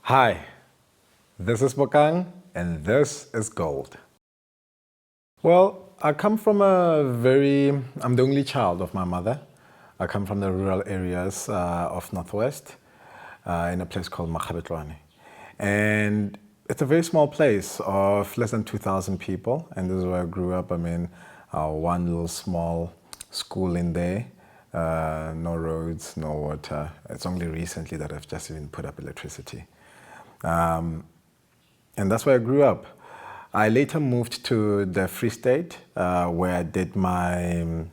Hi, this is Bokang, and this is Gold. Well, I come from I'm the only child of my mother. I come from the rural areas of Northwest in a place called Mabiletsa. And it's a very small place of less than 2,000 people, and this is where I grew up. One little small school in there, no roads, no water. It's only recently that I've just even put up electricity. And that's where I grew up. I later moved to the Free State, where I did my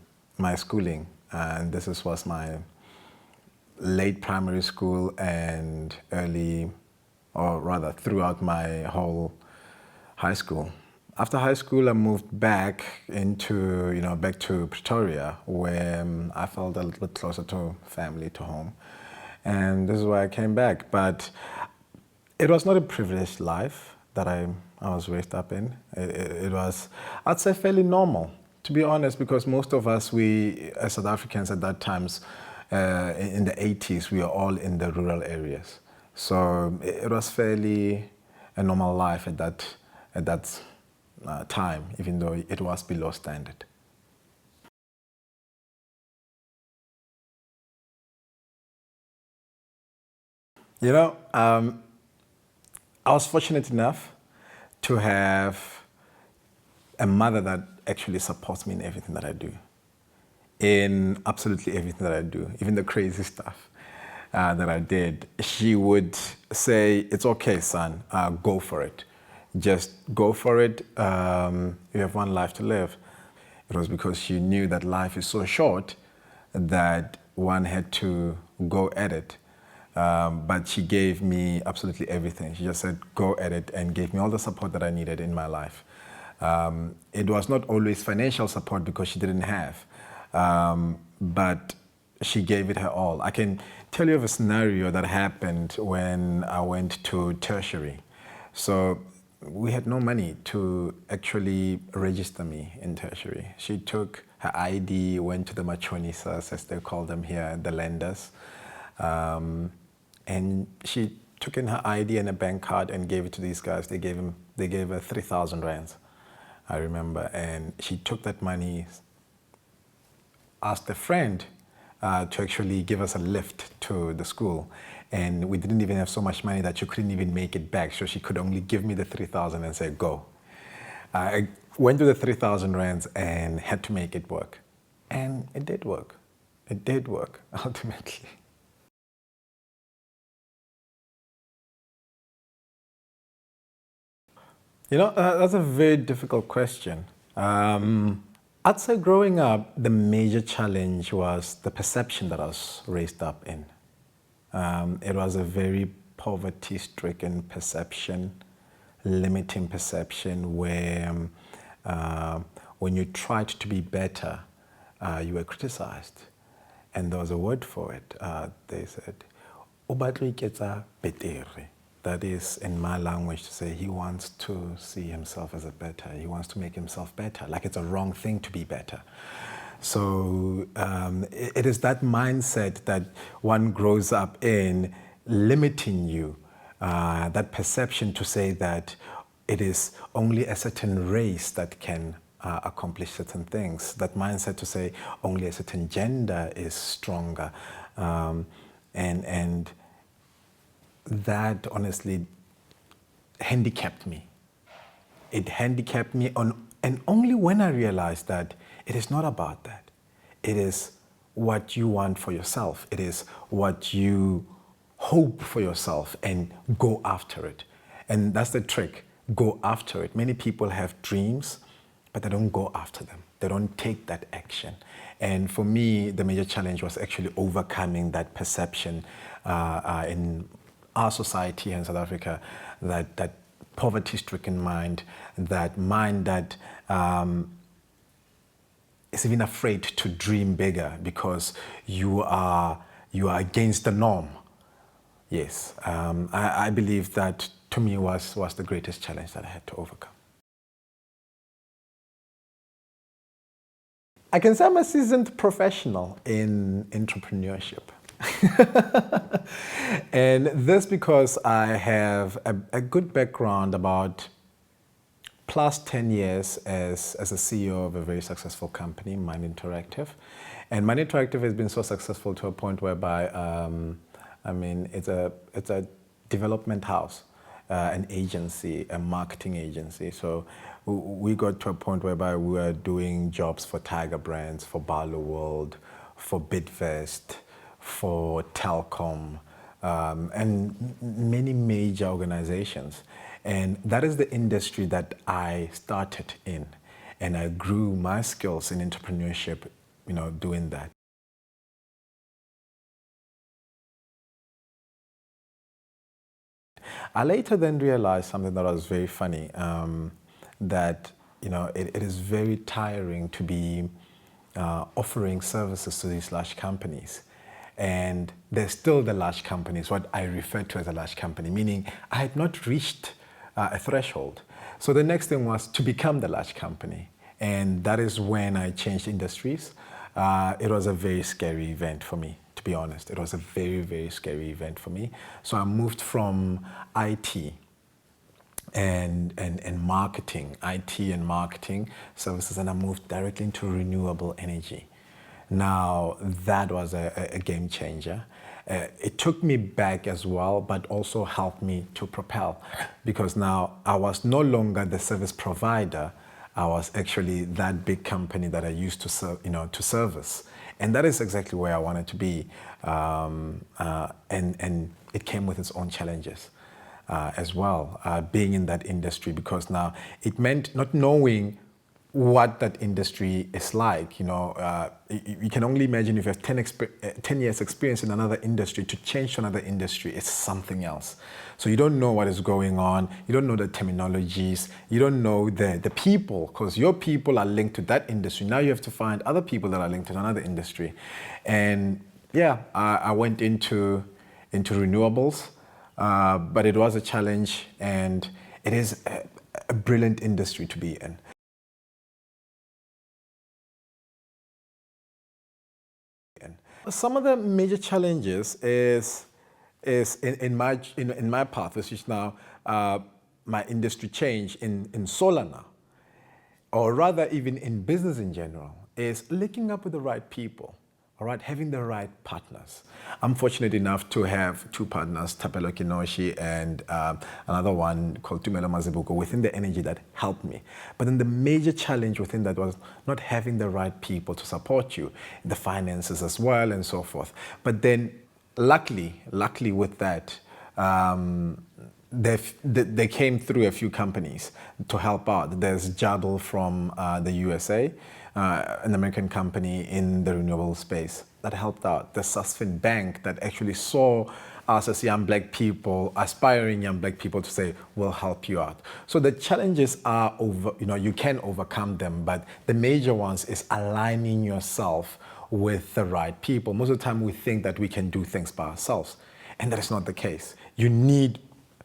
schooling. And was my late primary school and early, or rather throughout my whole high school. After high school, I moved back back to Pretoria, where I felt a little bit closer to family, to home. And this is why I came back. But it was not a privileged life that I was raised up in. It was, I'd say, fairly normal, to be honest, because most of us, we, as South Africans at that times, in the 80s, we were all in the rural areas. So it was fairly a normal life at that time, even though it was below standard. You know, I was fortunate enough to have a mother that actually supports me in everything that I do, in absolutely everything that I do, even the crazy stuff that I did. She would say, "It's okay, son, go for it. Just go for it. You have one life to live." It was because she knew that life is so short that one had to go at it. But she gave me absolutely everything. She just said, go at it, and gave me all the support that I needed in my life. It was not always financial support because she didn't have, but she gave it her all. I can tell you of a scenario that happened when I went to tertiary. So we had no money to actually register me in tertiary. She took her ID, went to the machonisas, as they call them here, the lenders, and she took in her ID and a bank card and gave it to these guys. They gave her 3,000 rands, I remember. And she took that money, asked a friend to actually give us a lift to the school. And we didn't even have so much money that she couldn't even make it back. So she could only give me the 3,000 and say, go. I went to the 3,000 rands and had to make it work. And it did work. It did work, ultimately. You know, that's a very difficult question. I'd say growing up, the major challenge was the perception that I was raised up in. It was a very poverty-stricken perception, limiting perception, where when you tried to be better, you were criticized. And there was a word for it. They said, "Ubatlo iketsa betere." That is, in my language, to say he wants to see himself as a better. He wants to make himself better, like it's a wrong thing to be better. So it is that mindset that one grows up in, limiting you, that perception to say that it is only a certain race that can accomplish certain things. That mindset to say only a certain gender is stronger. And that honestly handicapped me. It handicapped me and only when I realized that it is not about that. It is what you want for yourself. It is what you hope for yourself, and go after it. And that's the trick. Go after it. Many people have dreams, but they don't go after them. They don't take that action. And for me, the major challenge was actually overcoming that perception in our society in South Africa, that poverty-stricken mind, that mind that is even afraid to dream bigger because you are against the norm. Yes, I believe that to me was the greatest challenge that I had to overcome. I can say I'm a seasoned professional in entrepreneurship. And this because I have a good background about plus 10 years as a CEO of a very successful company, Mind Interactive. And Mind Interactive has been so successful to a point whereby, I mean, it's a development house, an agency, a marketing agency. So we got to a point whereby we were doing jobs for Tiger Brands, for Barlow World, for Bidvest, for Telcom, and many major organizations. And that is the industry that I started in. And I grew my skills in entrepreneurship, doing that. I later then realized something that was very funny, that, it is very tiring to be offering services to these large companies. And they're still the large companies, what I refer to as a large company, meaning I had not reached a threshold. So the next thing was to become the large company. And that is when I changed industries. It was a very scary event for me, to be honest. It was a very, very scary event for me. So I moved from IT and marketing, IT and marketing services, and I moved directly into renewable energy. Now, that was a game changer. It took me back as well, but also helped me to propel, because now I was no longer the service provider. I was actually that big company that I used to serve, to service. And that is exactly where I wanted to be. And it came with its own challenges as well, being in that industry, because now it meant not knowing what that industry is like. You can only imagine if you have 10 years experience in another industry, to change to another industry is something else. So you don't know what is going on, you don't know the terminologies, you don't know the people, because your people are linked to that industry. Now you have to find other people that are linked to another industry. And yeah, I went into renewables, but it was a challenge, and it is a brilliant industry to be in. Some of the major challenges is in my path, which is now my industry change in solar now, or rather even in business in general, is linking up with the right people, all right, having the right partners. I'm fortunate enough to have two partners, Tapelo Kinoshi and another one called Tumelo Mazibuko, within the energy that helped me. But then the major challenge within that was not having the right people to support you, the finances as well and so forth. But then luckily with that, they came through a few companies to help out. There's Jabal from the USA, an American company in the renewable space that helped out. The Susfin Bank that actually saw us as young black people, aspiring young black people, to say, we'll help you out. So the challenges are you can overcome them, but the major ones is aligning yourself with the right people. Most of the time we think that we can do things by ourselves, and that is not the case. You need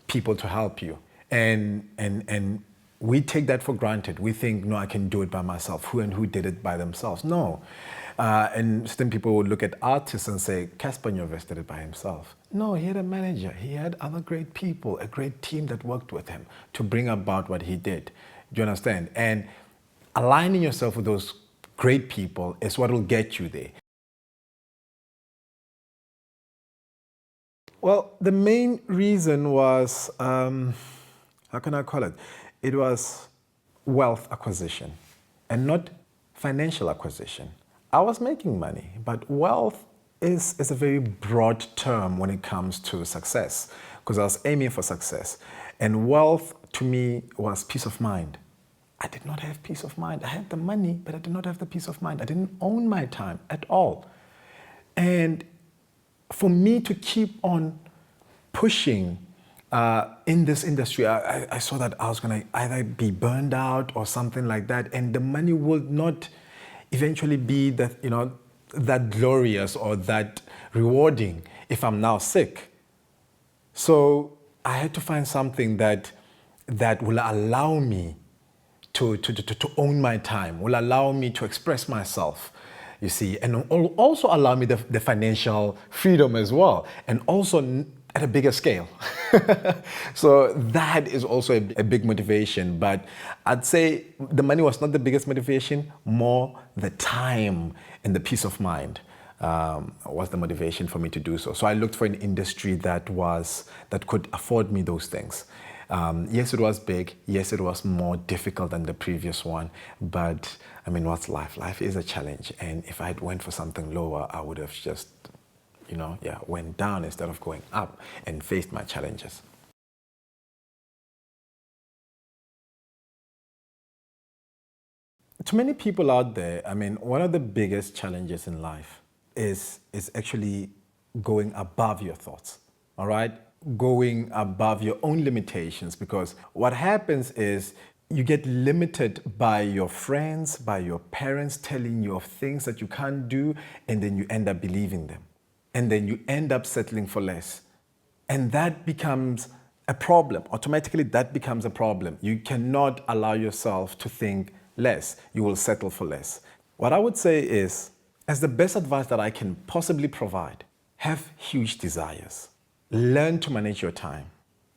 people to help you. And we take that for granted. We think, no, I can do it by myself. Who did it by themselves? No. And some people would look at artists and say, Casper Nyovest did it by himself. No, he had a manager. He had other great people, a great team that worked with him to bring about what he did. Do you understand? And aligning yourself with those great people is what will get you there. Well, the main reason was, how can I call it? It was wealth acquisition and not financial acquisition. I was making money, but wealth is a very broad term when it comes to success, because I was aiming for success. And wealth to me was peace of mind. I did not have peace of mind. I had the money, but I did not have the peace of mind. I didn't own my time at all. And for me to keep on pushing in this industry, I saw that I was going to either be burned out or something like that, and the money would not eventually be that glorious or that rewarding if I'm now sick. So I had to find something that will allow me to own my time, will allow me to express myself. you see, and also allow me the financial freedom as well, and also at a bigger scale. So that is also a big motivation. But I'd say the money was not the biggest motivation, more the time and the peace of mind was the motivation for me to do so. So I looked for an industry that could afford me those things. Yes, it was big. Yes, it was more difficult than the previous one. But I mean, what's life? Life is a challenge. And if I went for something lower, I would have just, went down instead of going up and faced my challenges. To many people out there, I mean, one of the biggest challenges in life is actually going above your thoughts, all right? Going above your own limitations, because what happens is you get limited by your friends, by your parents telling you of things that you can't do, and then you end up believing them. And then you end up settling for less. And that becomes a problem. Automatically, that becomes a problem. You cannot allow yourself to think less. You will settle for less. What I would say is, as the best advice that I can possibly provide, have huge desires. Learn to manage your time.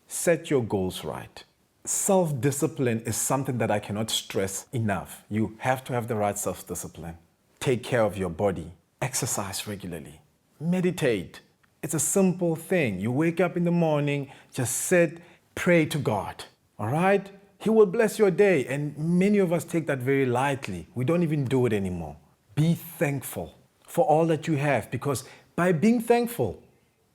Set your goals right. Self-discipline is something that I cannot stress enough. You have to have the right self-discipline. Take care of your body. Exercise regularly. Meditate. It's a simple thing. You wake up in the morning, just sit, pray to God. All right? He will bless your day. And many of us take that very lightly. We don't even do it anymore. Be thankful for all that you have, because by being thankful,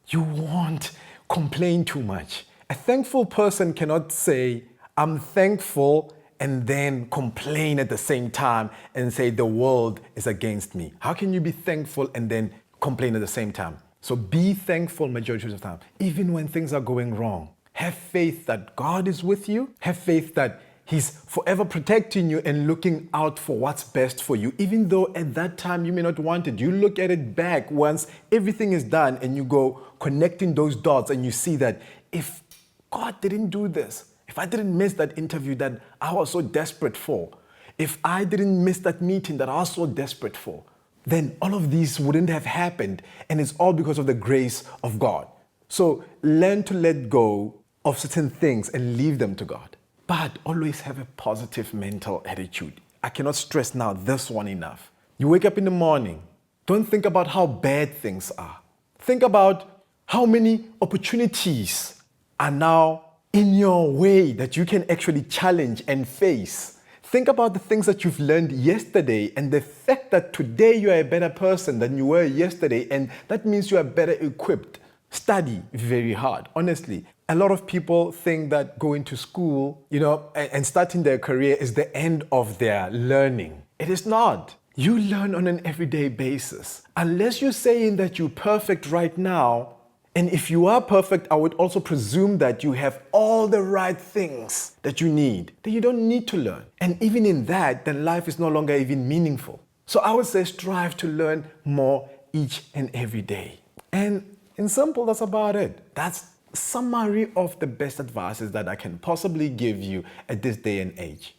you won't complain too much. A thankful person cannot say, I'm thankful, and then complain at the same time and say the world is against me. How can you be thankful and then complain at the same time? So be thankful majority of the time, even when things are going wrong. Have faith that God is with you. Have faith that He's forever protecting you and looking out for what's best for you, even though at that time you may not want it. You look at it back once everything is done and you go connecting those dots and you see that if God didn't do this, if I didn't miss that interview that I was so desperate for, if I didn't miss that meeting that I was so desperate for, then all of these wouldn't have happened. And it's all because of the grace of God. So learn to let go of certain things and leave them to God. But always have a positive mental attitude. I cannot stress now this one enough. You wake up in the morning, don't think about how bad things are. Think about how many opportunities are now in your way that you can actually challenge and face. Think about the things that you've learned yesterday and the fact that today you are a better person than you were yesterday, and that means you are better equipped. Study very hard, honestly. A lot of people think that going to school, and starting their career is the end of their learning. It is not. You learn on an everyday basis. Unless you're saying that you're perfect right now, and if you are perfect, I would also presume that you have all the right things that you need, then you don't need to learn. And even in that, then life is no longer even meaningful. So I would say strive to learn more each and every day. And in simple, that's about it. That's a summary of the best advices that I can possibly give you at this day and age.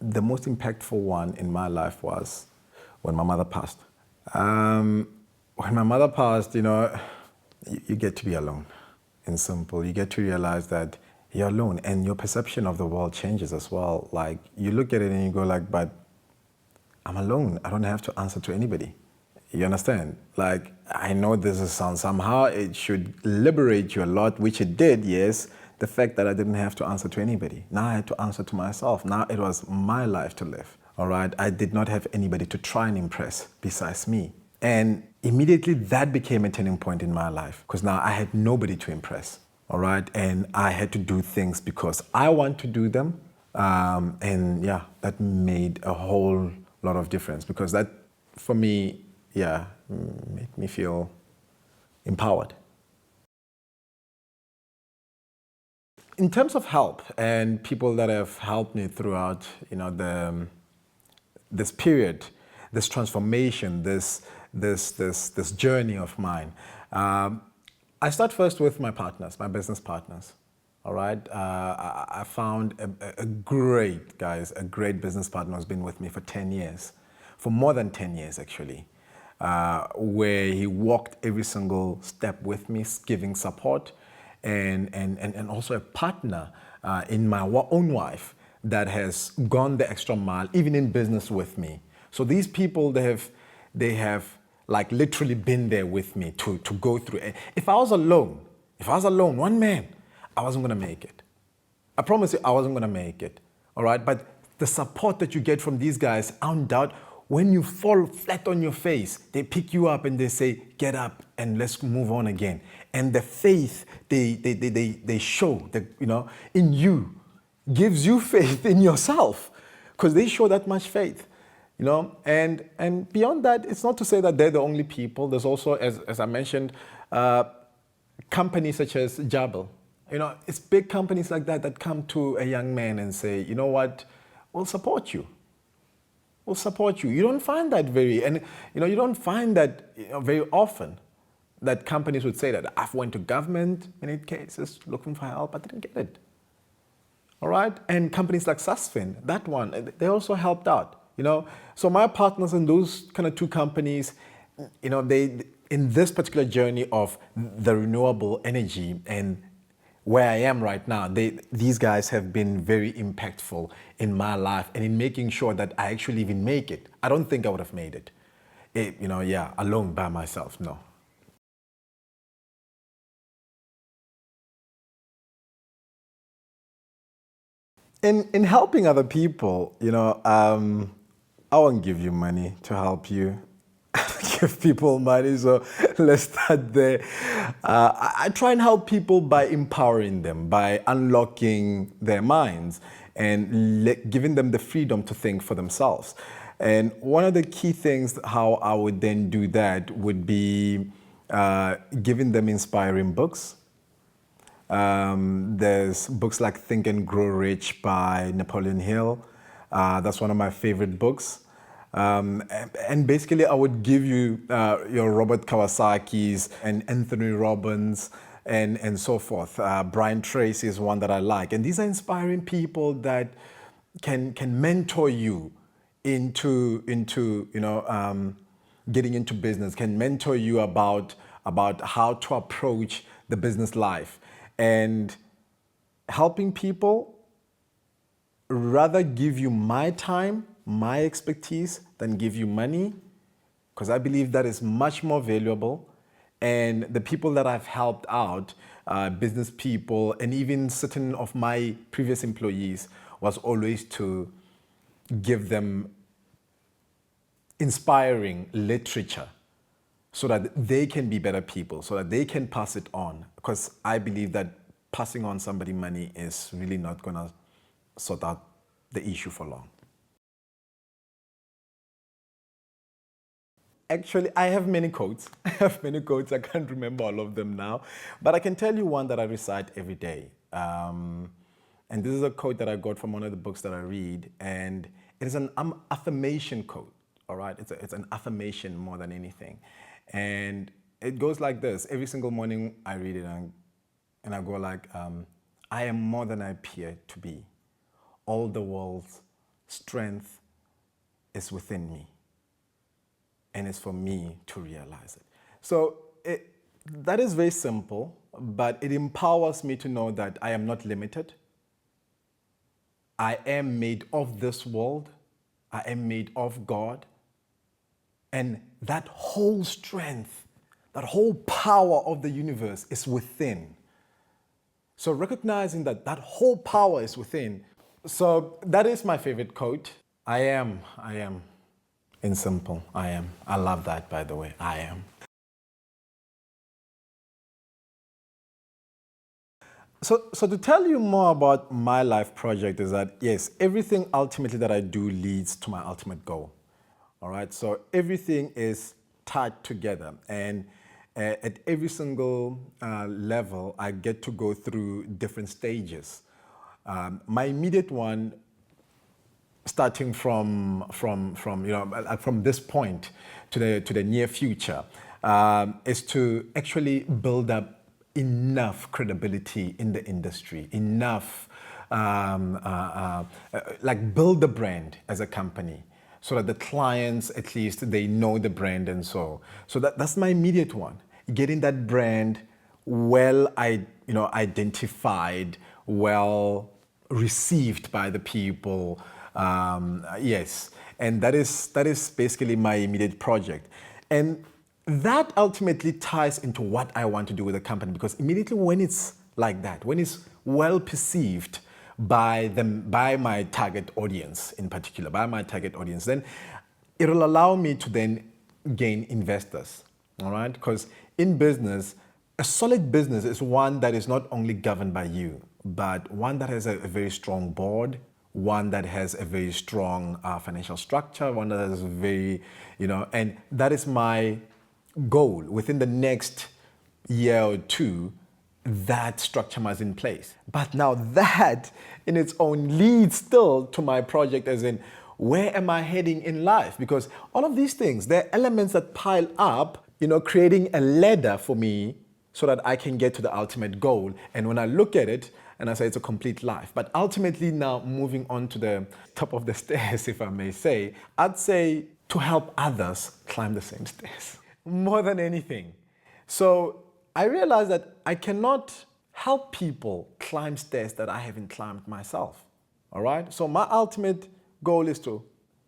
The most impactful one in my life was when my mother passed. When my mother passed, you get to be alone. In simple, you get to realize that you're alone, and your perception of the world changes as well. Like, you look at it and you go like, but I'm alone. I don't have to answer to anybody. You understand? Like, I know this is somehow it should liberate you a lot, which it did, yes. The fact that I didn't have to answer to anybody. Now I had to answer to myself. Now it was my life to live. All right, I did not have anybody to try and impress besides me. And immediately that became a turning point in my life, because now I had nobody to impress. All right, and I had to do things because I want to do them. And yeah, that made a whole lot of difference, because that, for me, made me feel empowered. In terms of help and people that have helped me throughout, this period, this transformation, this journey of mine. I start first with my partners, my business partners. All right. I found a great, guys, a great business partner who's been with me for 10 years, for more than 10 years, actually, where he walked every single step with me, giving support, and also a partner in my own wife that has gone the extra mile, even in business with me. So these people, they have like literally been there with me to go through. If I was alone, one man, I wasn't gonna make it. I promise you, I wasn't gonna make it. All right, but the support that you get from these guys, I don't doubt, when you fall flat on your face, they pick you up and they say, "Get up and let's move on again." And the faith they show that in you gives you faith in yourself, because they show that much faith. And beyond that, it's not to say that they're the only people. There's also, as I mentioned, companies such as Jabal. It's big companies like that that come to a young man and say, "You know what, we'll support you. We'll support you." You don't find that you don't find that very often, that companies would say that. I've went to government many cases looking for help, I didn't get it. All right, and companies like Susfin, that one, they also helped out. So my partners in those kind of two companies, they, in this particular journey of the renewable energy and where I am right now, these guys have been very impactful in my life and in making sure that I actually even make it. I don't think I would have made it, alone by myself, no. In helping other people, I won't give you money to help you. Give people money, so let's start there. I try and help people by empowering them, by unlocking their minds and giving them the freedom to think for themselves. And one of the key things how I would then do that would be giving them inspiring books. There's books like Think and Grow Rich by Napoleon Hill. That's one of my favorite books. And basically, I would give you your Robert Kawasaki's and Anthony Robbins and so forth. Brian Tracy is one that I like. And these are inspiring people that can mentor you into getting into business, can mentor you about how to approach the business life. And helping people rather give you my time, my expertise, than give you money, because I believe that is much more valuable. And the people that I've helped out, business people, and even certain of my previous employees, was always to give them inspiring literature so that they can be better people, so that they can pass it on. Because I believe that passing on somebody money is really not going to sort out the issue for long. Actually, I have many quotes. I have many quotes. I can't remember all of them now. But I can tell you one that I recite every day. And this is a quote that I got from one of the books that I read. And it is an affirmation quote, all right? It's an affirmation more than anything. And it goes like this. Every single morning I read it and I go like, I am more than I appear to be. All the world's strength is within me. And it's for me to realize it. So that is very simple, but it empowers me to know that I am not limited. I am made of this world. I am made of God. And that whole strength, that whole power of the universe is within. So recognizing that that whole power is within. So that is my favorite quote. I am. In simple, I am. I love that, by the way. I am. So to tell you more about my life project is that, yes, everything ultimately that I do leads to my ultimate goal. All right, so everything is tied together. And at every single level, I get to go through different stages. My immediate one, starting from this point to the near future, is to actually build up enough credibility in the industry, enough like build the brand as a company so that the clients, at least they know the brand. And so that's my immediate one, getting that brand well identified, well received by the people. Yes, and that is basically my immediate project. And that ultimately ties into what I want to do with the company, because immediately when it's like that, when it's well perceived by my target audience in particular, by my target audience, then it'll allow me to then gain investors. All right? Because in business, a solid business is one that is not only governed by you, but one that has a very strong board, one that has a very strong financial structure, one that has a very, and that is my goal. Within the next year or two, that structure must in place. But now that in its own leads still to my project, as in, where am I heading in life? Because all of these things, they're elements that pile up, creating a ladder for me so that I can get to the ultimate goal. And when I look at it, and I say it's a complete life. But ultimately now moving on to the top of the stairs, if I may say, I'd say to help others climb the same stairs more than anything. So I realized that I cannot help people climb stairs that I haven't climbed myself. All right? So my ultimate goal is to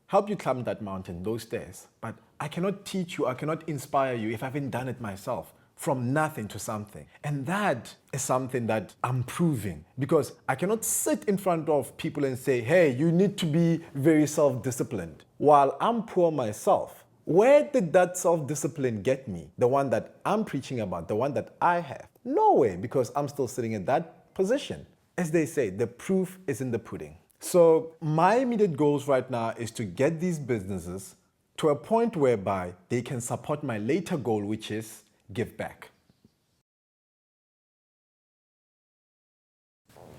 help you climb that mountain, those stairs. But I cannot teach you, I cannot inspire you if I haven't done it myself. From nothing to something. And that is something that I'm proving, because I cannot sit in front of people and say, hey, you need to be very self-disciplined, while I'm poor myself. Where did that self-discipline get me? The one that I'm preaching about, the one that I have? Nowhere, because I'm still sitting in that position. As they say, the proof is in the pudding. So my immediate goals right now is to get these businesses to a point whereby they can support my later goal, which is give back.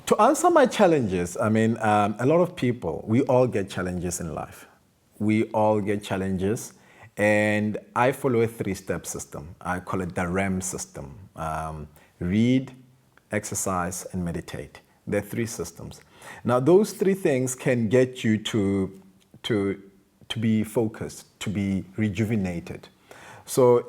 To answer my challenges, I mean, a lot of people, we all get challenges in life. We all get challenges, and I follow a 3-step system. I call it the RAM system. Read, exercise, and meditate. There are 3 systems. Now, those 3 things can get you to be focused, to be rejuvenated. So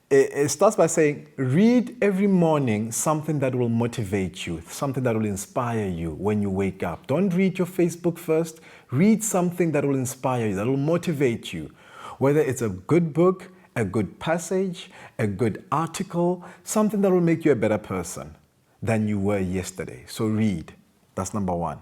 it starts by saying, read every morning something that will motivate you, something that will inspire you when you wake up. Don't read your Facebook first. Read something that will inspire you, that will motivate you. Whether it's a good book, a good passage, a good article, something that will make you a better person than you were yesterday. So read. That's number 1.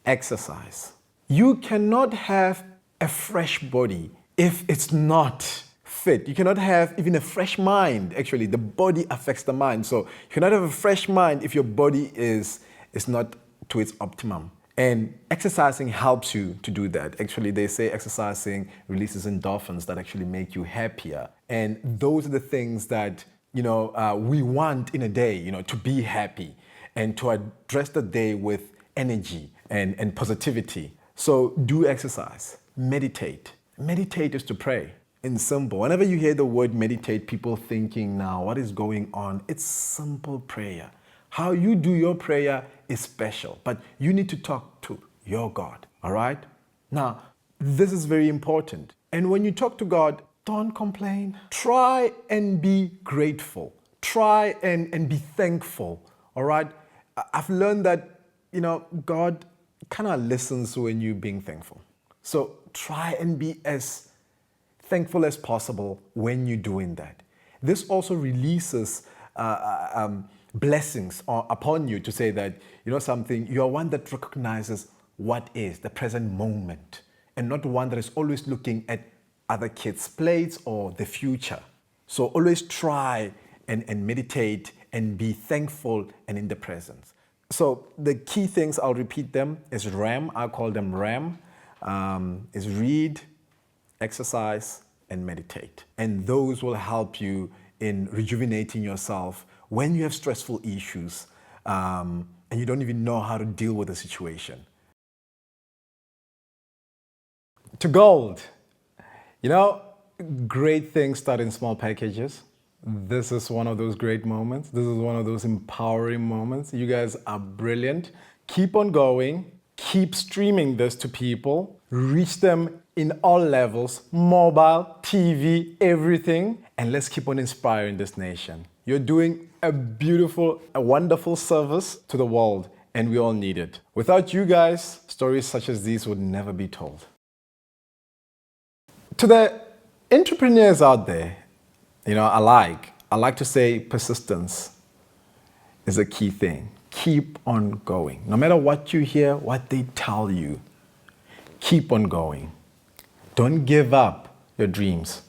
Exercise. You cannot have a fresh body if it's not fit. You cannot have even a fresh mind. Actually, the body affects the mind. So you cannot have a fresh mind if your body is not to its optimum. And exercising helps you to do that. Actually, they say exercising releases endorphins that actually make you happier. And those are the things that, we want in a day, to be happy and to address the day with energy and positivity. So do exercise, meditate. Meditate is to pray. In simple, whenever you hear the word meditate, people thinking now, what is going on? It's simple prayer. How you do your prayer is special, but you need to talk to your God, all right? Now, this is very important. And when you talk to God, don't complain. Try and be grateful. Try and be thankful, all right? I've learned that, God kind of listens when you're being thankful. So try and be as thankful as possible when you're doing that. This also releases blessings upon you to say that, something, you are one that recognizes what is the present moment and not one that is always looking at other kids' plates or the future. So always try and meditate and be thankful and in the presence. So the key things, I'll repeat them, is RAM. I call them RAM. Is read, exercise, and meditate. And those will help you in rejuvenating yourself when you have stressful issues and you don't even know how to deal with the situation. To gold, great things start in small packages. This is one of those great moments. This is one of those empowering moments. You guys are brilliant. Keep on going. Keep streaming this to people. Reach them in all levels, mobile, TV, everything. And let's keep on inspiring this nation. You're doing a beautiful, a wonderful service to the world, and we all need it. Without you guys, stories such as these would never be told. To the entrepreneurs out there, I like to say persistence is a key thing. Keep on going. No matter what you hear, what they tell you, keep on going. Don't give up your dreams.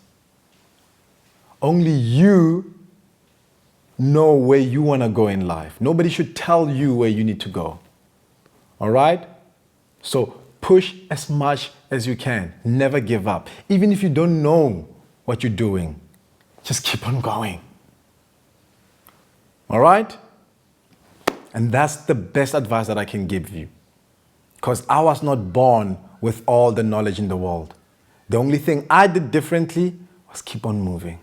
Only you know where you want to go in life. Nobody should tell you where you need to go. All right? So push as much as you can. Never give up. Even if you don't know what you're doing, just keep on going. All right? And that's the best advice that I can give you. Because I was not born with all the knowledge in the world. The only thing I did differently was keep on moving.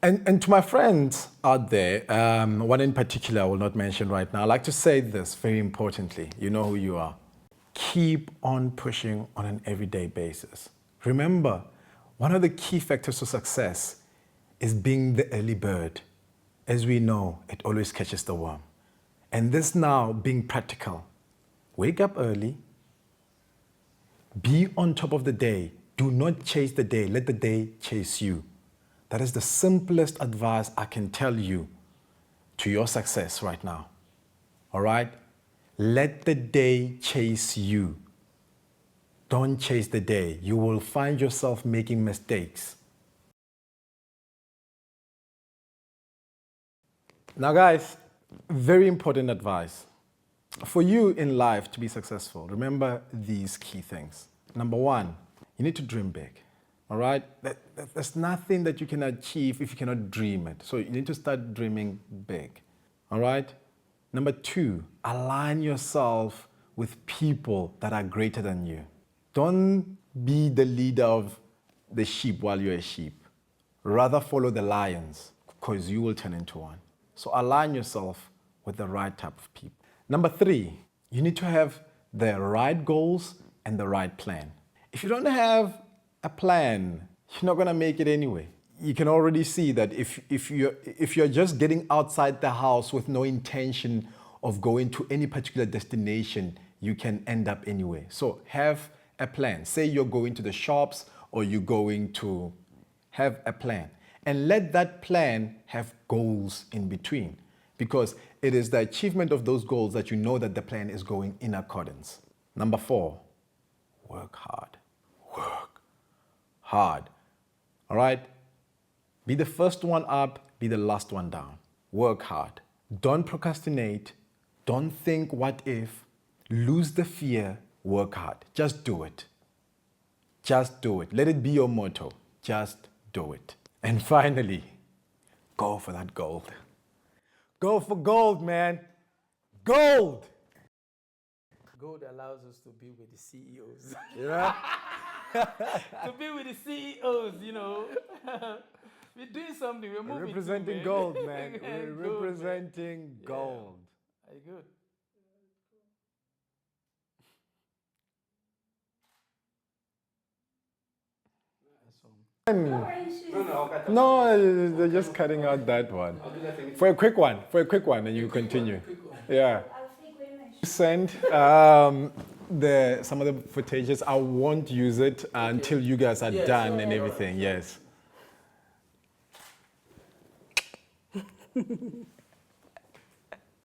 And to my friends out there, one in particular I will not mention right now, I'd like to say this very importantly. You know who you are. Keep on pushing on an everyday basis. Remember, one of the key factors to success is being the early bird. As we know, it always catches the worm. And this now being practical. Wake up early. Be on top of the day. Do not chase the day. Let the day chase you. That is the simplest advice I can tell you to your success right now. All right? Let the day chase you. Don't chase the day. You will find yourself making mistakes. Now, guys, very important advice. For you in life to be successful, remember these key things. Number one, you need to dream big. All right? There's nothing that you can achieve if you cannot dream it. So you need to start dreaming big. All right? Number two, align yourself with people that are greater than you. Don't be the leader of the sheep while you're a sheep. Rather follow the lions, because you will turn into one. So align yourself with the right type of people. Number three, you need to have the right goals and the right plan. If you don't have a plan, you're not going to make it anyway. You can already see that if you're just getting outside the house with no intention of going to any particular destination, you can end up anyway. So have a plan. Say you're going to the shops or you're going to have a plan. And let that plan have goals in between, because it is the achievement of those goals that you know that the plan is going in accordance. Number four, work hard. Work hard. All right? Be the first one up, be the last one down. Work hard. Don't procrastinate. Don't think what if. Lose the fear. Work hard. Just do it. Just do it. Let it be your motto. Just do it. And finally, go for that gold. Go for gold, man. Gold! Gold allows us to be with the CEOs. Yeah? To be with the CEOs, We're doing something. We're moving. Representing gold, man. We're representing gold. Are you good? No, they're just cutting out that one. For a quick one, and you continue. Yeah. Send some of the footages. I won't use it until you guys are done and everything. Yes.